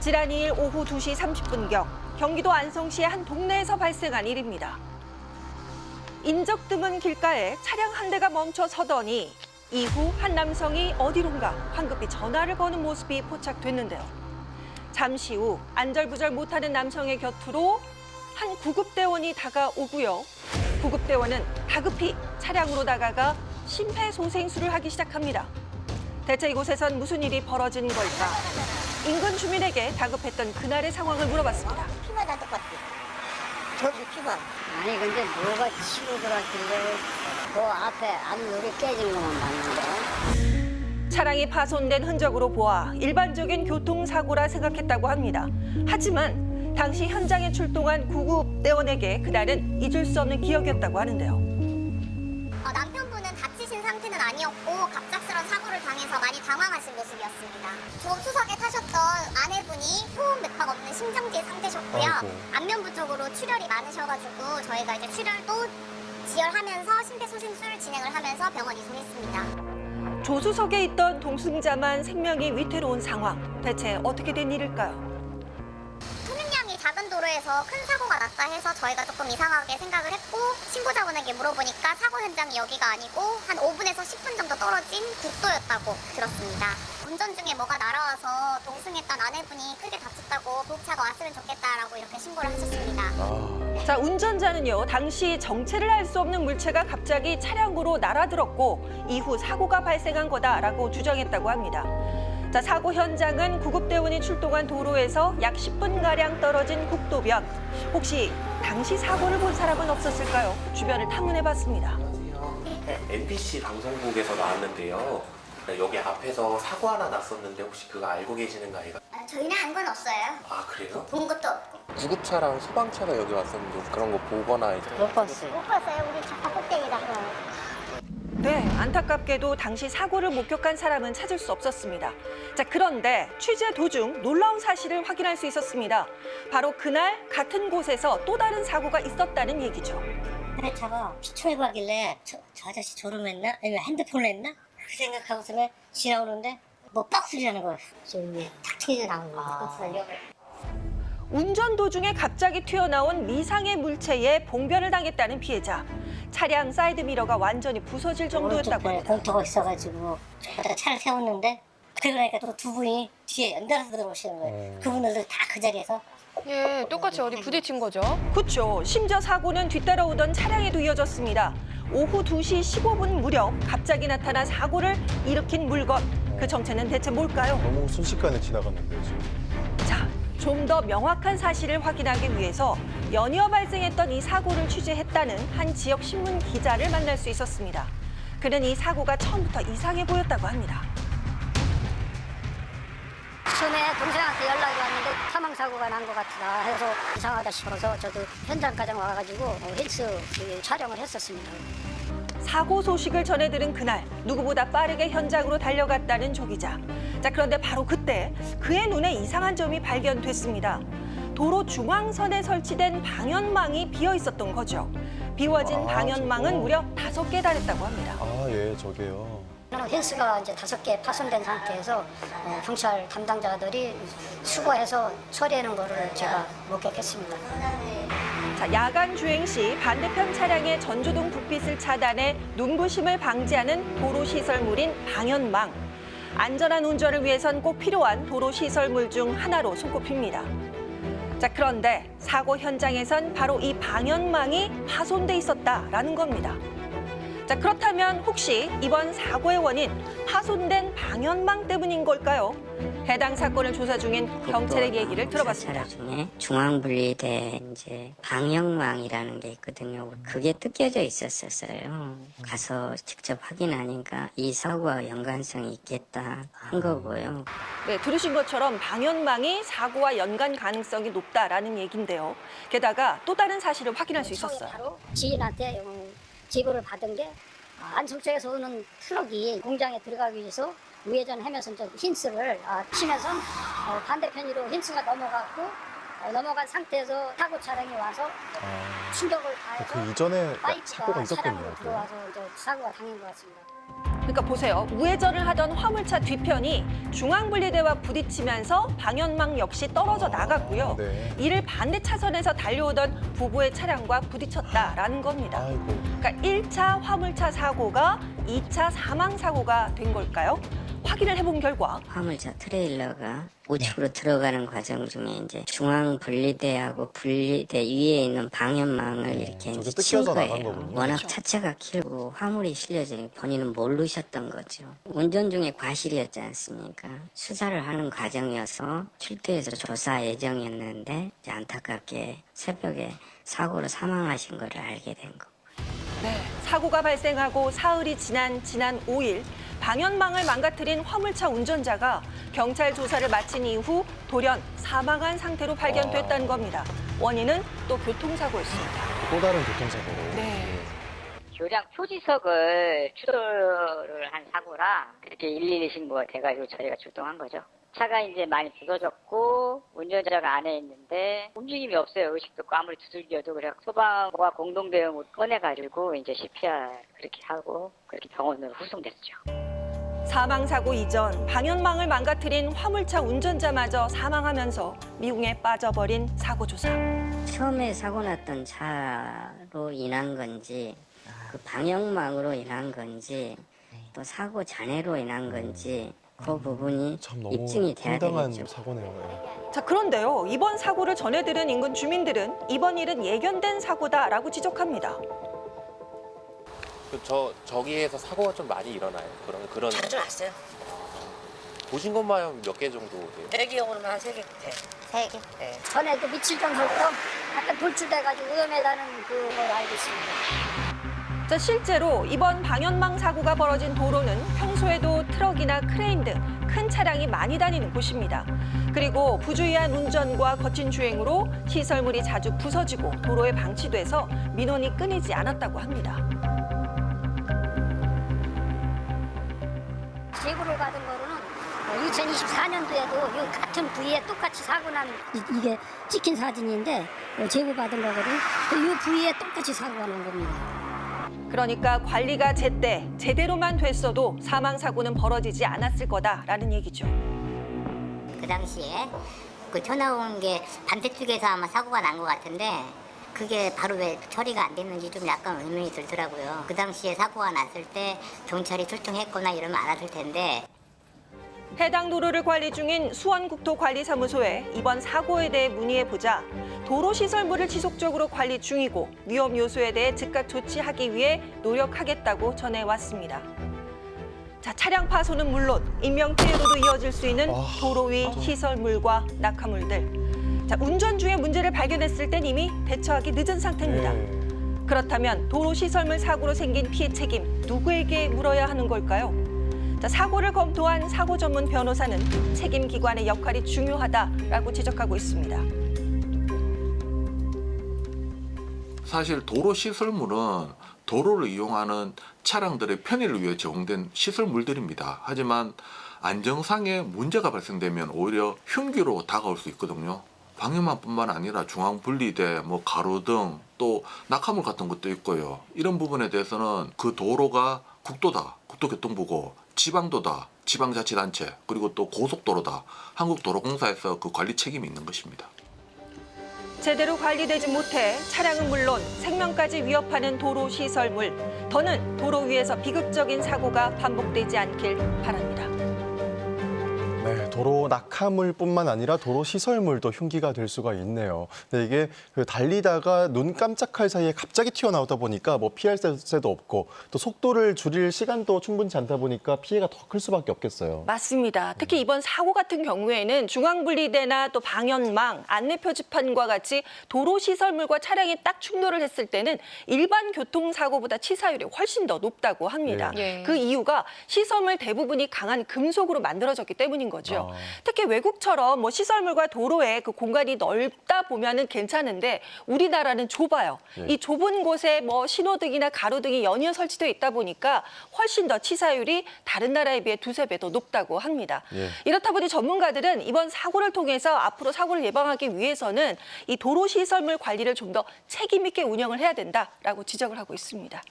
지난 2일 오후 2시 30분경 경기도 안성시의 한 동네에서 발생한 일입니다. 인적 드문 길가에 차량 한 대가 멈춰 서더니 이후 한 남성이 어디론가 황급히 전화를 거는 모습이 포착됐는데요. 잠시 후 안절부절 못하는 남성의 곁으로 한 구급대원이 다가오고요. 구급대원은 다급히 차량으로 다가가 심폐소생술을 하기 시작합니다. 대체 이곳에선 무슨 일이 벌어진 걸까? 인근 주민에게 다급했던 그날의 상황을 물어봤습니다. 피가 다 똑같아. 저기 피가. 아니 근데 뭐가 치고 들어왔길래 그 앞에 앞유리 깨진 것만 봤는데. 차량이 파손된 흔적으로 보아 일반적인 교통사고라 생각했다고 합니다. 하지만 당시 현장에 출동한 구급대원에게 그날은 잊을 수 없는 기억이었다고 하는데요. 남편분은 다치신 상태는 아니었고 갑작스런 사고를 당해서 많이 당황하신 모습이었습니다. 조수석에 타셨던 아내분이 호흡 맥박 없는 심정지 상태셨고요. 안면부 쪽으로 출혈이 많으셔가지고 저희가 이제 출혈도 지혈하면서 심폐소생술 진행을 하면서 병원 이송했습니다. 조수석에 있던 동승자만 생명이 위태로운 상황. 대체 어떻게 된 일일까요? 통행량이 작은 도로에서 큰 사고가 났다 해서 저희가 조금 이상하게 생각을 했고 신고자분에게 물어보니까 사고 현장이 여기가 아니고 한 5분에서 10분 정도 떨어진 국도였다고 들었습니다. 운전 중에 뭐가 날아와서 동승했던 아내분이 크게 다쳤다고 보호차가 왔으면 좋겠다라고 이렇게 신고를 하셨습니다. 자, 운전자는요, 당시 정체를 알 수 없는 물체가 갑자기 차량으로 날아들었고 이후 사고가 발생한 거다라고 주장했다고 합니다. 자, 사고 현장은 구급대원이 출동한 도로에서 약 10분가량 떨어진 국도변. 혹시 당시 사고를 본 사람은 없었을까요? 주변을 탐문해봤습니다. MBC 방송국에서 나왔는데요. 여기 앞에서 사고 하나 났었는데 혹시 그거 알고 계시는가요? 저희는 한 건 없어요. 아, 그래요? 본 것도 없고. 구급차랑 소방차가 여기 왔었는데 그런 거 보거나 이제 못 봤어요. 못 봤어요. 우리 차 꼭대기다. 네, 안타깝게도 당시 사고를 목격한 사람은 찾을 수 없었습니다. 자, 그런데 취재 도중 놀라운 사실을 확인할 수 있었습니다. 바로 그날 같은 곳에서 또 다른 사고가 있었다는 얘기죠. 내 차가 피초해 가길래 저 아저씨 졸음했나? 아니면 핸드폰을 했나? 그 생각하고서는 지나오는데 뭐 박스 소리 나는 거예요. 저 위에 탁 튕겨 나온 거예요. 박스 달려. 운전 도중에 갑자기 튀어나온 미상의 물체에 봉변을 당했다는 피해자. 차량 사이드 미러가 완전히 부서질 정도였다고 합니다. 공터가 있어가지고 저기다 차를 세웠는데 그러니까 또 두 분이 뒤에 연달아서 들어오시는 거예요. 그분들도 다 그 자리에서 예, 똑같이 어디 부딪힌 거죠? 그렇죠. 심지어 사고는 뒤따라오던 차량에도 이어졌습니다. 오후 2시 15분 무렵 갑자기 나타난 사고를 일으킨 물건. 그 정체는 대체 뭘까요? 너무 순식간에 지나갔는데요, 지금. 자, 좀 더 명확한 사실을 확인하기 위해서 연이어 발생했던 이 사고를 취재했다는 한 지역 신문 기자를 만날 수 있었습니다. 그는 이 사고가 처음부터 이상해 보였다고 합니다. 처음에 동생한테 연락이 왔는데 사망사고가 난 것 같다 해서 이상하다 싶어서 저도 현장까지 와가지고 헬스 촬영을 했었습니다. 사고 소식을 전해 들은 그날 누구보다 빠르게 현장으로 달려갔다는 조 기자. 자, 그런데 바로 그때 그의 눈에 이상한 점이 발견됐습니다. 도로 중앙선에 설치된 방연망이 비어 있었던 거죠. 비워진 방연망은 저거. 무려 5개 달했다고 합니다. 아, 예, 저게요. 펜스가 이제 5개 파손된 상태에서 경찰 담당자들이 수거해서 처리하는 거를 제가 목격했습니다. 자, 야간 주행 시 반대편 차량의 전조등 불빛을 차단해 눈부심을 방지하는 도로시설물인 방연망. 안전한 운전을 위해선 꼭 필요한 도로시설물 중 하나로 손꼽힙니다. 자, 그런데 사고 현장에선 바로 이 방연망이 파손돼 있었다라는 겁니다. 자, 그렇다면 혹시 이번 사고의 원인 파손된 방연망 때문인 걸까요? 해당 사건을 조사 중인 경찰의 얘기를 들어봤습니다. 차량 중에 중앙 분리된 이제 방역망이라는 게 있거든요. 그게 뜯겨져 있었어요. 가서 직접 확인하니까 이 사고와 연관성이 있겠다 한 거고요. 네, 들으신 것처럼 방연망이 사고와 연관 가능성이 높다라는 얘기인데요. 게다가 또 다른 사실을 확인할 수 있었어요. 바로 지인한테 제보를 받은 게 안성 쪽에서 오는 트럭이 공장에 들어가기 위해서 우회전하면서 이제 힌스를 치면서 반대편으로 힌스가 넘어간 상태에서 사고 차량이 와서 충격을 가해서 그 이전에 바이크가 사고가 있었군요. 차량으로 들어와서 이제 사고가 당한 것 같습니다. 그러니까 보세요. 우회전을 하던 화물차 뒤편이 중앙분리대와 부딪히면서 방향망 역시 떨어져 나갔고요. 네. 이를 반대 차선에서 달려오던 부부의 차량과 부딪혔다라는 겁니다. 아이고. 그러니까 1차 화물차 사고가 2차 사망 사고가 된 걸까요? 확인을 해본 결과 화물차 트레일러가 우측으로 들어가는 과정 중에 이제 중앙 분리대하고 분리대 위에 있는 방향망을 이렇게 이제 저기 친 뜯겨서 나간 거예요. 거군요. 워낙 그렇죠. 차체가 길고 화물이 실려져 본인은 모르셨던 거죠. 운전 중에 과실이었지 않습니까? 수사를 하는 과정이어서 출두해서 조사 예정이었는데 이제 안타깝게 새벽에 사고로 사망하신 거를 알게 된 거. 네, 사고가 발생하고 사흘이 지난 5일 방향망을 망가뜨린 화물차 운전자가 경찰 조사를 마친 이후 돌연 사망한 상태로 발견됐다는 겁니다. 원인은 또 교통사고였습니다. 또 다른 교통사고로. 네. 교량 표지석을 추돌을 한 사고라 그렇게 112 신고가 돼가지고 저희가 출동한 거죠. 차가 이제 많이 부서졌고 운전자가 안에 있는데 움직임이 없어요. 의식도 없고 아무리 두들겨도. 그래 소방과 공동 대응을 꺼내가지고 이제 CPR 그렇게 하고 그렇게 병원으로 후송됐죠. 사망 사고 이전 방향망을 망가뜨린 화물차 운전자마저 사망하면서 미궁에 빠져버린 사고 조사. 처음에 사고 났던 차로 인한 건지 그 방향망으로 인한 건지 또 사고 잔해로 인한 건지 그 부분이 참 너무 입증이 돼야 황당한 되겠죠. 사고네요. 자, 그런데요. 이번 사고를 전해 들은 인근 주민들은 이번 일은 예견된 사고다라고 지적합니다. 저기에서 사고가 좀 많이 일어나요. 그런 자주 났어요. 보신 것만 몇 개 정도 돼요? 대기용으로만 한 3개 돼. 3개. 네. 전에도 며칠 전부터 약간 돌출돼가지고 위험하다는 그걸 알고 있습니다. 자, 실제로 이번 방향망 사고가 벌어진 도로는 평소에도 트럭이나 크레인 등 큰 차량이 많이 다니는 곳입니다. 그리고 부주의한 운전과 거친 주행으로 시설물이 자주 부서지고 도로에 방치돼서 민원이 끊이지 않았다고 합니다. 제보를 받은 거로는 2024년도에도 이 같은 부위에 똑같이 사고 난 이게 찍힌 사진인데 제보 받은 거거든요. 이 부위에 똑같이 사고가 난 겁니다. 그러니까 관리가 제대로만 됐어도 사망 사고는 벌어지지 않았을 거다라는 얘기죠. 그 당시에 그 튀어나온 게 반대쪽에서 아마 사고가 난 것 같은데 그게 바로 왜 처리가 안 됐는지 좀 약간 의문이 들더라고요. 그 당시에 사고가 났을 때 경찰이 출동했거나 이러면 알았을 텐데. 해당 도로를 관리 중인 수원국토관리사무소에 이번 사고에 대해 문의해보자 도로시설물을 지속적으로 관리 중이고 위험 요소에 대해 즉각 조치하기 위해 노력하겠다고 전해왔습니다. 자, 차량 파손은 물론 인명피해로도 이어질 수 있는 도로 위 시설물과 낙하물들. 자, 운전 중에 문제를 발견했을 땐 이미 대처하기 늦은 상태입니다. 네. 그렇다면 도로시설물 사고로 생긴 피해 책임 누구에게 물어야 하는 걸까요? 자, 사고를 검토한 사고 전문 변호사는 책임 기관의 역할이 중요하다라고 지적하고 있습니다. 사실 도로 시설물은 도로를 이용하는 차량들의 편의를 위해 제공된 시설물들입니다. 하지만 안정상의 문제가 발생되면 오히려 흉기로 다가올 수 있거든요. 방향망뿐만 아니라 중앙분리대, 가로등, 또 낙하물 같은 것도 있고요. 이런 부분에 대해서는 그 도로가 국도다, 국토교통부고 지방도다, 지방자치단체, 그리고 또 고속도로다, 한국도로공사에서 그 관리 책임이 있는 것입니다. 제대로 관리되지 못해 차량은 물론 생명까지 위협하는 도로 시설물, 더는 도로 위에서 비극적인 사고가 반복되지 않길 바랍니다. 네, 도로 낙하물뿐만 아니라 도로 시설물도 흉기가 될 수가 있네요. 근데 이게 달리다가 눈 깜짝할 사이에 갑자기 튀어나오다 보니까 피할 새도 없고 또 속도를 줄일 시간도 충분치 않다 보니까 피해가 더 클 수밖에 없겠어요. 맞습니다. 특히 이번 사고 같은 경우에는 중앙분리대나 또 방향망, 안내표지판과 같이 도로 시설물과 차량이 딱 충돌을 했을 때는 일반 교통사고보다 치사율이 훨씬 더 높다고 합니다. 예. 그 이유가 시설물 대부분이 강한 금속으로 만들어졌기 때문인 거죠. 특히 외국처럼 시설물과 도로에 그 공간이 넓다 보면은 괜찮은데 우리나라는 좁아요. 예. 이 좁은 곳에 신호등이나 가로등이 연이어 설치되어 있다 보니까 훨씬 더 치사율이 다른 나라에 비해 두세 배 더 높다고 합니다. 예. 이렇다 보니 전문가들은 이번 사고를 통해서 앞으로 사고를 예방하기 위해서는 이 도로 시설물 관리를 좀 더 책임 있게 운영을 해야 된다라고 지적을 하고 있습니다.